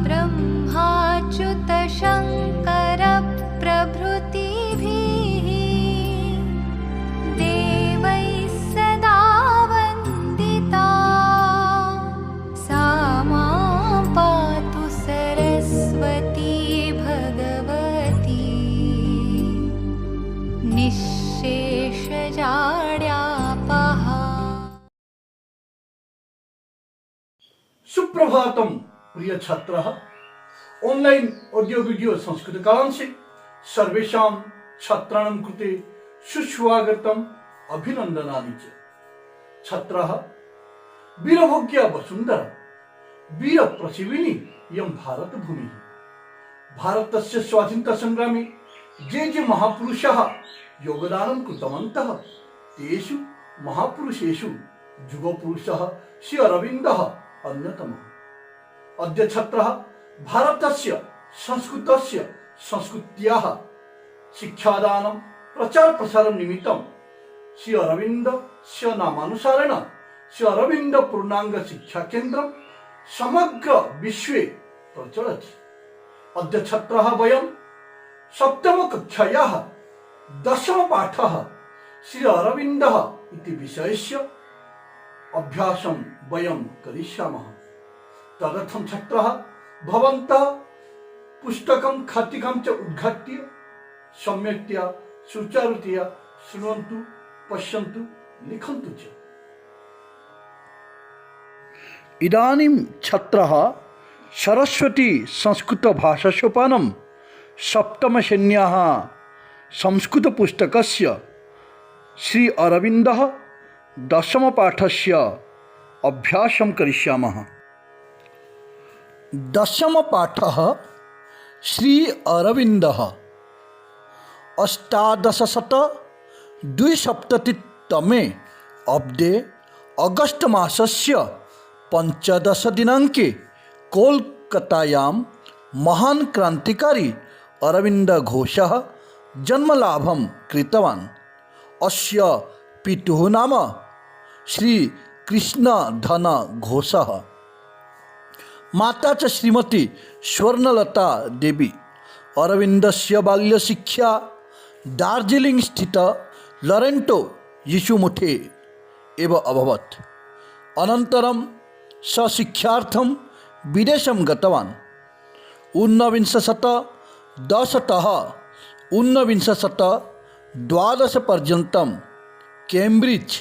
ब्रह्माच्युतशङ्करप्रभृतिभिः देवैः सदा वन्दिता सा मां पातु सरस्वती भगवती निःशेषजाड्यापहा। सुप्रभातम प्रिय छात्राः, ऑनलाइन ऑडियो वीडियो संस्कृत कालांशे सर्वेषां छात्राणां कृते सुस्वागतम् अभिनन्दनानि च। छात्राः, वीरभोग्या वसुन्धरा वीरप्रसीविनी इयं भारतभूमिः। भारतस्य स्वाधीनता संग्रामे ये महापुरुषाः योगदानं कृतवन्तः तेषु महापुरुषेषु युगपुरुषः श्री अरविन्दः अन्यतमः। अद्य छात्राः भारतस्य संस्कृतस्य संस्कृत्याः शिक्षादानं प्रचार प्रसार निमित्तं श्री अरविन्दस्य नामानुसारेण श्री अरविन्द पूर्णांग शिक्षा केन्द्रं समग्र विश्वे प्रचलति। अद्य छात्राः वयं सप्तम कक्षायाः दशम पाठः श्री अरविन्दः इति विषयस्य अभ्यासं वयं करिष्यामः। तदर्थं छात्राः भवन्तः पुस्तकं खातिकां च उद्घाट्य सम्यक्तया सुचारुतया शृण्वन्तु, पश्यन्तु, लिखन्तु च। इदानीं छात्राः सरस्वती संस्कृत भाषा सोपानं सप्तमश्रेण्याः संस्कृतपुस्तकस्य श्री अरविन्दः दशमपाठस्य अभ्यासं करिष्यामः। दशमपाठः श्री अरविन्दः 1872 अब्दे अगस्त मासस्य 15 दिनाङ्के कोलकातायां महान् क्रान्तिकारी अरविन्द घोषः जन्मलाभं कृतवान्। अस्य पितुः नाम श्री कृष्णधन घोषः, माता च श्रीमती स्वर्णलता देवी। अरविन्दस्य बाल्यशिक्षा दार्जिलिंग स्थित लरेन्टो यीशुमठे एव अभवत्। अनन्तरं स शिक्षार्थं विदेशं गतवान्। 1910तः 1912 पर्यन्तं केम्ब्रिड्ज्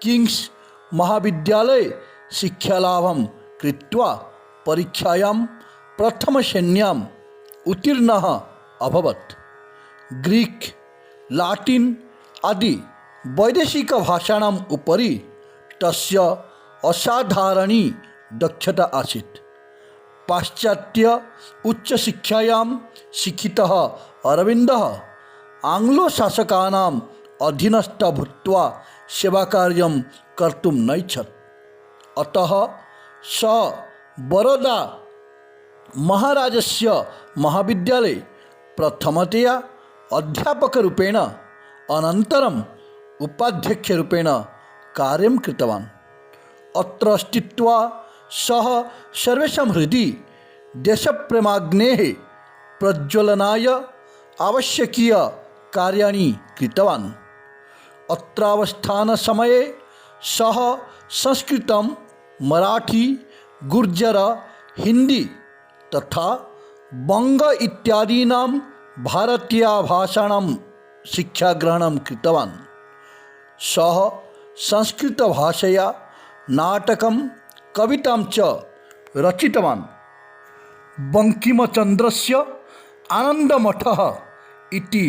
किङ्ग्स् महाविद्यालये शिक्षालाभं कृत्वा परीक्षायां प्रथमश्रेण्याम् उत्तीर्णः अभवत्। ग्रीक्, लाटिन् आदि वैदेशिकभाषाणाम् उपरि तस्य असाधारणी दक्षता आसीत्। पाश्चात्य उच्चशिक्षायां शिक्षितः अरविन्दः आङ्ग्लशासकानाम् अधीनस्थः भूत्वा सेवाकार्यं कर्तुं नैच्छत्। अतः स बरोदा महाराजस्य महाविद्यालये प्रथमतया अध्यापकरूपेण अनन्तरम् उपाध्यक्षरूपेण कार्यं कृतवान्। अत्र स्थित्वा सः सर्वेषां हृदि देशप्रेमाग्नेः प्रज्वलनाय आवश्यकीय कार्याणि कृतवान्। अत्रावस्थानसमये सः संस्कृतं, मराठी, गुर्जर, हिंदी तथा बंग इत्यादीनां भारतीयभाषाणां शिक्षाग्रहणं कृतवान्। सः संस्कृतभाषया नाटकं, कवितां च रचितवान्। बङ्किमचन्द्रस्य आनन्दमठः इति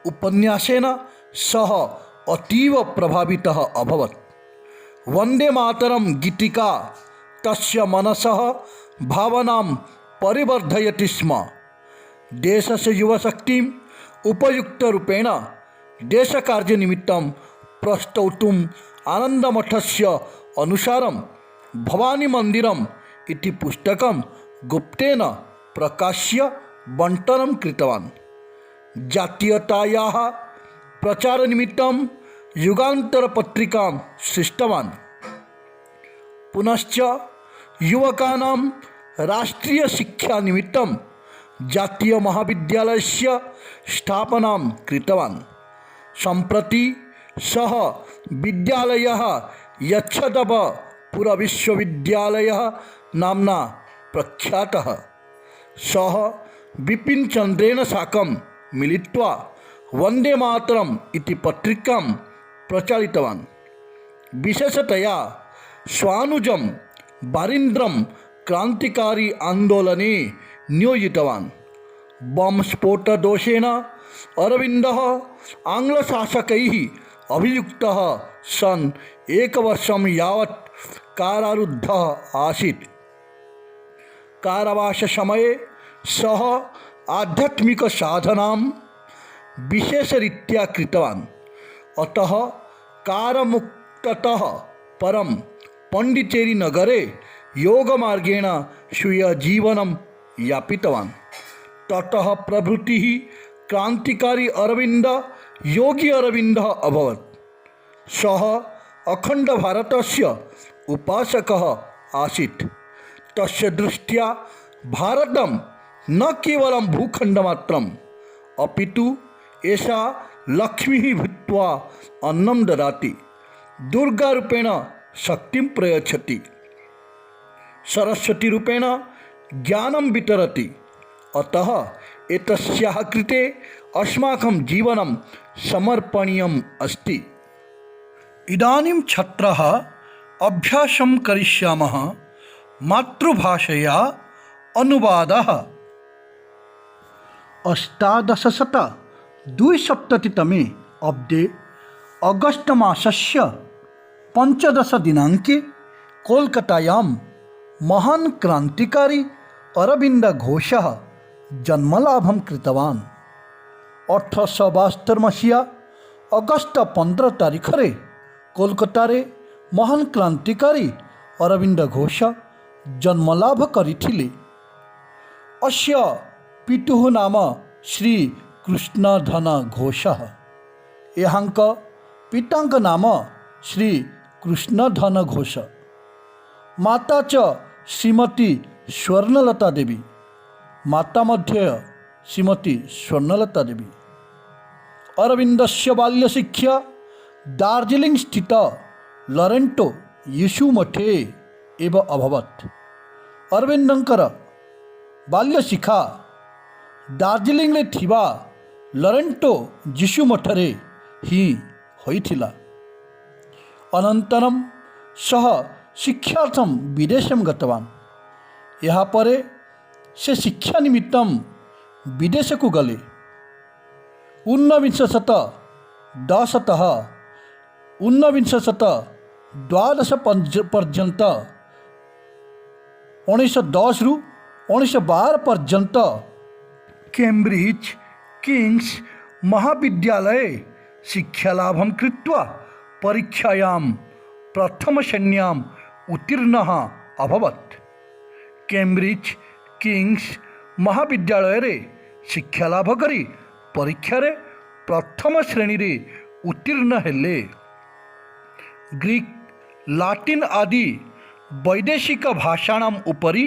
उपन्यासेन सः अतीव प्रभावितः अभवत्। वन्दे मातरं गीतिका तस्य मनसः भावनां परिवर्धयति स्म। देशस्य युवशक्तिम् उपयुक्तरूपेण देशकार्यनिमित्तं प्रस्तौतुम् आनन्दमठस्य अनुसारं भवानीमन्दिरम् इति पुस्तकं गुप्तेन प्रकाश्य बण्टनं कृतवान्। जातीयतायाः प्रचारनिमित्तं युगान्तरपत्रिकां सृष्टवान्। पुनश्च युवकानां राष्ट्रीय शिक्षा निमित्तं जातीय महाविद्यालयस्य स्थापनां कृतवान्। सम्प्रति सः विद्यालयः यच्छदव पुरविश्वविद्यालयः नाम्ना प्रख्यातः। सः बिपिनचन्द्रेण साकं मिलित्वा वन्दे मातरम् इति पत्रिकां प्रचालितवान्। विशेषतया स्वानुजं बारीन्द्रं क्रान्तिकारी आन्दोलने नियोजितवान्। बम स्फोटदोषेण अरविन्दः आङ्ग्लशासकैः अभियुक्तः सन् 1 वर्षं यावत् कारारुद्धः आसीत्। कारावाससमये सः आध्यात्मिकसाधनां विशेषरीत्या कृतवान्। अतः कारमुक्ततः परं पण्डिचेरीनगरे योगमार्गेण स्वीयजीवनं यापितवान्। ततः प्रभृतिः क्रान्तिकारी अरविन्द योगी अरविन्दः अभवत्। सः अखण्डभारतस्य उपासकः आसीत्। तस्य दृष्ट्या भारतं न केवलं भूखण्डमात्रम् अपितु एषा लक्ष्मीः भूत्वा अन्नं ददाति, दुर्गारूपेण शक्तिं प्रयच्छति, सरस्वतीरूपेण ज्ञानं वितरति। अतः एतस्याः कृते अस्माकं जीवनं समर्पणीयम् अस्ति। इदानीं छात्राः अभ्यासं करिष्यामः। मातृभाषया अनुवादः। 1872 अब्दे अगस्ट मासस्य 15 दिनाङ्के कोलकातायां महान् क्रान्तिकारी अरविन्द घोषः जन्मलाभं कृतवान्। 1872 मसीहा अगस्ट 15 तारिखरे कोलकातारे महान् क्रान्तिकारी अरविन्द घोष जन्मलाभ करिथिले। अस्य पितुः नाम श्री कृष्णधन घोषः। एहांक पितांक नाम श्री कृष्णधन घोष। माता च श्रीमती स्वर्णलता देवी। माता मध्ये श्रीमती स्वर्णलता देवी। अरविन्दस्य बाल्यशिक्षा दार्जिलिंग स्थित लरेन्टो यीशुमठे एव अभवत्। अरविन्दंकर बाल्यशिक्षा दार्जिलिंगरे थिबा लरेन्टो यीशुमठरे ही होइथिला। अनन्तरं सः शिक्षार्थं विदेशं गतवान्। यहाँ परे से शिक्षा निमित्तं विदेशकु गले। 1910तः 1912 पर्यन्त 1910 रु 1912 पर्यन्त केम्ब्रिज किंग्स महाविद्यालये शिक्षालाभं कृत्वा परीक्षायां प्रथमश्रेण्याम् उत्तीर्णः अभवत्। केम्ब्रिज किंग्स महाविद्यालय शिक्षालाभ करी परीक्षा प्रथम श्रेणी रे उत्तीर्ण हेले। ग्रीक लाटिन आदि वैदेशिक भाषाणाम् उपरि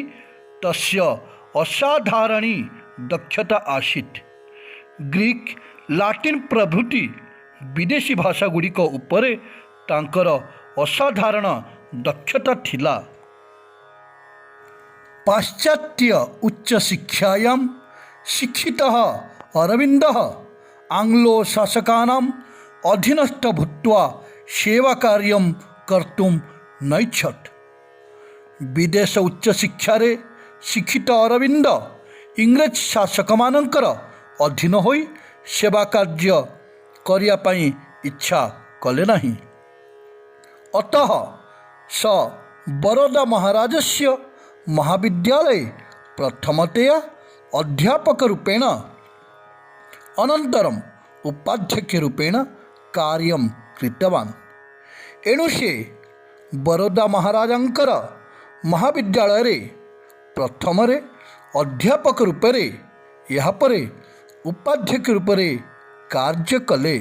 तस्य असाधारणी दक्षता आसीत्। ग्रीक लाटिन प्रभृति विदेशी भाषा गुड़िक उपरे तांकर असाधारण दक्षता थिला। पाश्चात्य उच्च शिक्षायां शिक्षितः अरविन्दः आङ्ग्लो शासकानाम् अधीनस्थ भूत्वा सेवाकार्यं कर्तुं नैच्छत्। विदेश उच्च शिक्षारे शिक्षित अरविन्द इंग्रेज शासकमानंकर अधीन होई सेवा कार्य करिया पई इच्छा कले नहीं। अतः स बरोदा महाराजस्य महाविद्यालये प्रथमतया अध्यापक रूपेण अनन्तरम् उपाध्यक्ष रूपेण कार्यं कृतवान्। एणु से बरोदा महाराजंकर महाविद्यालय प्रथमरे अध्यापक रूपे यहाँ पर उपाध्यक्ष रूपे कार्य कले।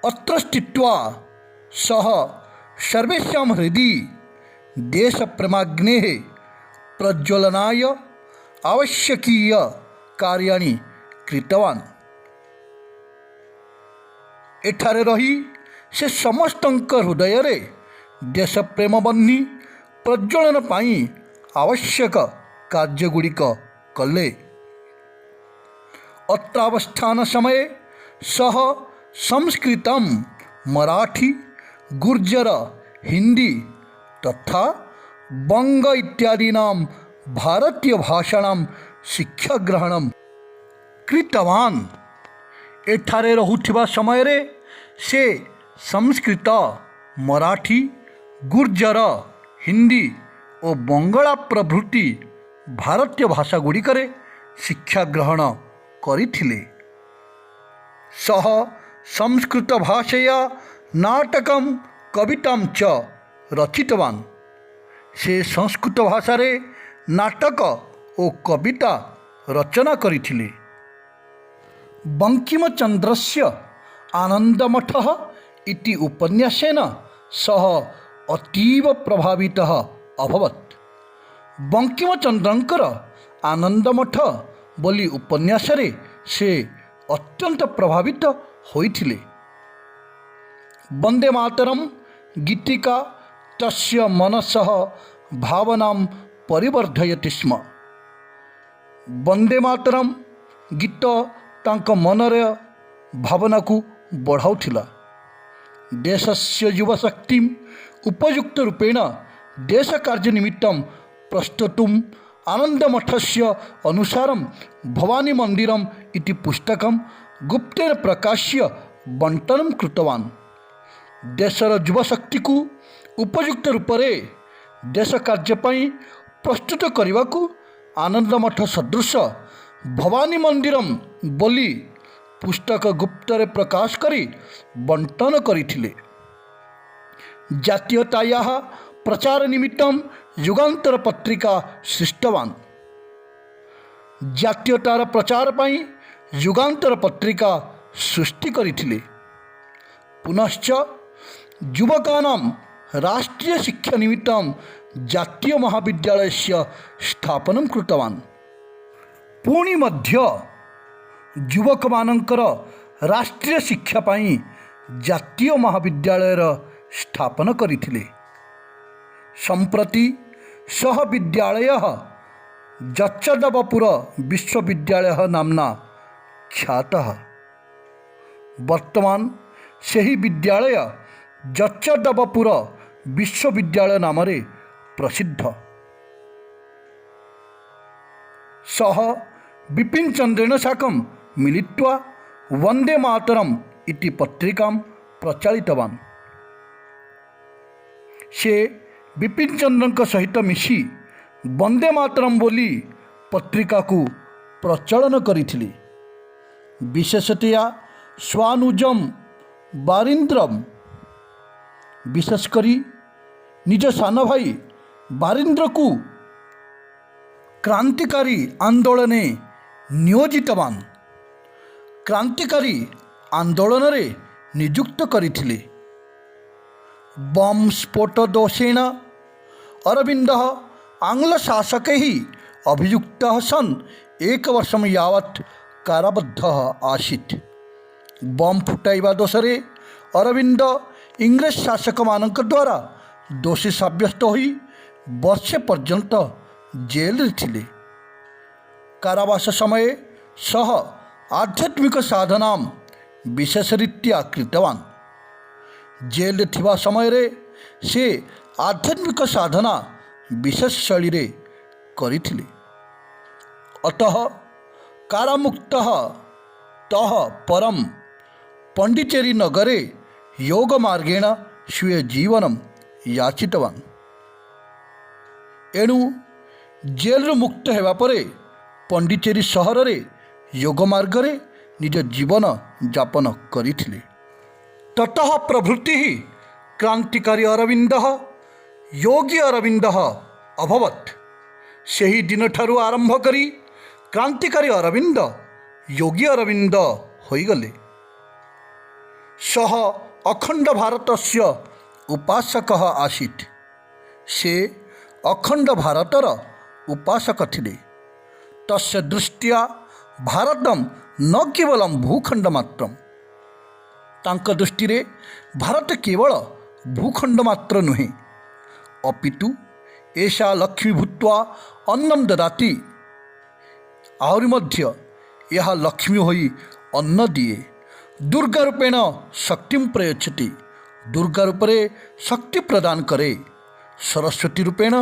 अत्र स्थित्वा सः सर्वेषां हृदि देशप्रेमाग्नेः प्रज्वलनाय आवश्यकीय कार्याणि कृतवान्। एठारे रही से समस्तଙ୍କ हृदय देश प्रेम बन्ही प्रज्वलन पाई आवश्यक कार्यगुड़िक कले। अत्रावस्थान समय सह संस्कृत मराठी गुर्जर हिंदी तथा बंग इत्यादीनां भारतीय भाषाणां शिक्षा ग्रहण कृतवान्। एठारे रहुथिबा समय रे से संस्कृत मराठी गुर्जर हिंदी और बंगला प्रभृति भारतीय भाषा गुड़िकरे शिक्षा ग्रहण करिथिले। सह संस्कृत भाषया नाटकं कवितां च रचितवान्। से संस्कृत भाषा रे नाटक और कविता रचना करिथिले। बंकिमचंद्रस्य आनंदमठः इति उपन्यासेन सः अतीव प्रभावितः अभवत्। बंकिमचंद्रंकर आनंदमठ बोली उपन्यास रे से अत्यंत प्रभावित होइथिले। वंदे मातरम गीतिका तस्य मनसः भावनां परिवर्धयति स्म। वंदे मातरम गीत तांक मनरे भावना को बढ़ाउथिला। देशस्य युवशक्तिम उपयुक्त रूपेण देश कार्य निमित्तं प्रस्तुतुम आनंदमठस्य अनुसारं भवानी मंदिरम इति पुस्तकं गुप्तेन प्रकाश्य बंटनं कृतवान्। देशर युवशक्ति को उपयुक्त रूपरे देश कार्य पई प्रस्तुत करने आनंदमठ सदृश भवानी मंदिरम बोली पुस्तक गुप्तरे प्रकाश करी बंटन करिथिले। जातीयतायाः प्रचार निमित्तं युगांतर पत्रिका सृष्टवान्। जातीयतार प्रचार पाई युगांतर पत्रिका सृष्टि करिथिले। पुनश्च युवकानां राष्ट्रीय शिक्षा निमित्तं जातीय महाविद्यालयस्य स्थापनं कृतवान्। पुणी मध्य युवक मानकर राष्ट्रीय शिक्षा पाई जातीय महाविद्यालयर स्थापन करिथिले। संप्रति सह विद्यालयः जच्चदबपुर विश्वविद्यालयः नाम्ना ख्यातः। वर्तमान सही विद्यालय जच्चदबपुर विश्वविद्यालय नामरे प्रसिद्ध। सह बिपिन चंद्रेण साकं मिलित्वा वंदे मातरम इति पत्रिकां प्रचालितवान्। से बिपिन चंद्रଙ୍କ सहित मिशी वंदे मातरम बोली पत्रिका को प्रचलन करिथिले। विशेषतया स्वानुजम बारिंद्रम विशेषकरी निज सान भाई बारिंद्र को क्रांतिकारी आंदोलने नियोजितवान्। क्रांतिकारी आंदोलन रे नियुक्त करिथिले। बम स्फोट दोषेण अरविंदः आंग्ल शासकैः अभियुक्तः सन् 1 वर्षं यावत् काराबद्धः आसीत्। बम फुटाइबा दोषरे अरविंद इंग्रेज शासक मानक द्वारा दोषी साब्यस्त होई वर्षे पर्यंत जेल रे थिले। कारावास समय सह आध्यात्मिक साधना विशेष रीत्या कृतवान्। जेल थिबा समय रे से आध्यात्मिक साधना विशेष शैली रे करिथिले। अतः कारामुक्तः तः परम पंडिचेरी नगरे योग मार्गेण स्वीय जीवनम याचितवान्। एणु जेल मुक्त हेबा परे पंडिचेरी सहर रे योग मार्ग रे निज जीवन यापन करिथिले। ततः प्रभृति क्रांतिकारी अरविंदः योगी अरविंदः अभवत्। सेही दिन ठारू आरंभ करी क्रांतिकारी अरविंद योगी अरविंद होइगले। सह अखंड भारतस्य उपासकः आसीत्। से अखंड भारतर उपासक थिले। तस्य दृष्टिया भारतम न केवलम भूखंड मात्रम। तांक दृष्टि रे भारत केवल भूखंड मात्र नुहे, अपितु एषा लक्ष्मी भूत्वा अन्नम ददाति। आहरी मध्य यह लक्ष्मी होई अन्न दिए। दुर्गा रूपेण शक्ति प्रयच्छति, दुर्गा रूपे शक्ति प्रदान करे। सरस्वती रूपेण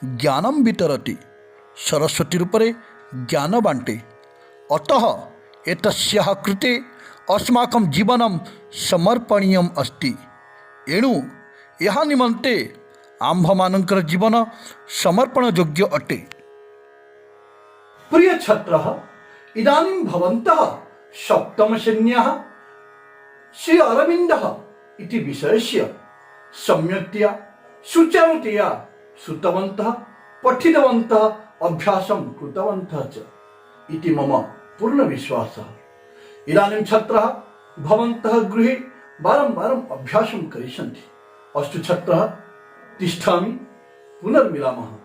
ज्ञानम वितरति, सरस्वती रूपे ज्ञान बांटे। अतः एतस्याः कृते अस्माकं जीवनं समर्पणीयम् अस्ति। एणु यह निमन्ते आम्भमानंकर जीवन समर्पण योग्य अटे। प्रिय छात्रः, इदानीं भवन्तः सप्तमश्रेण्याः श्री अरविन्दः इति विषयस्य सम्यक्तया सुचारुतया श्रुतवन्तः, पठितवन्तः, अभ्यासं कृतवन्तः च इति मम पूर्ण विश्वासः। इदानीं छात्रः भवन्तः गृहे वारं अभ्यासं करिष्यन्ति। अस्तु छात्रः, तिष्ठामि, पुनर्मिलामः।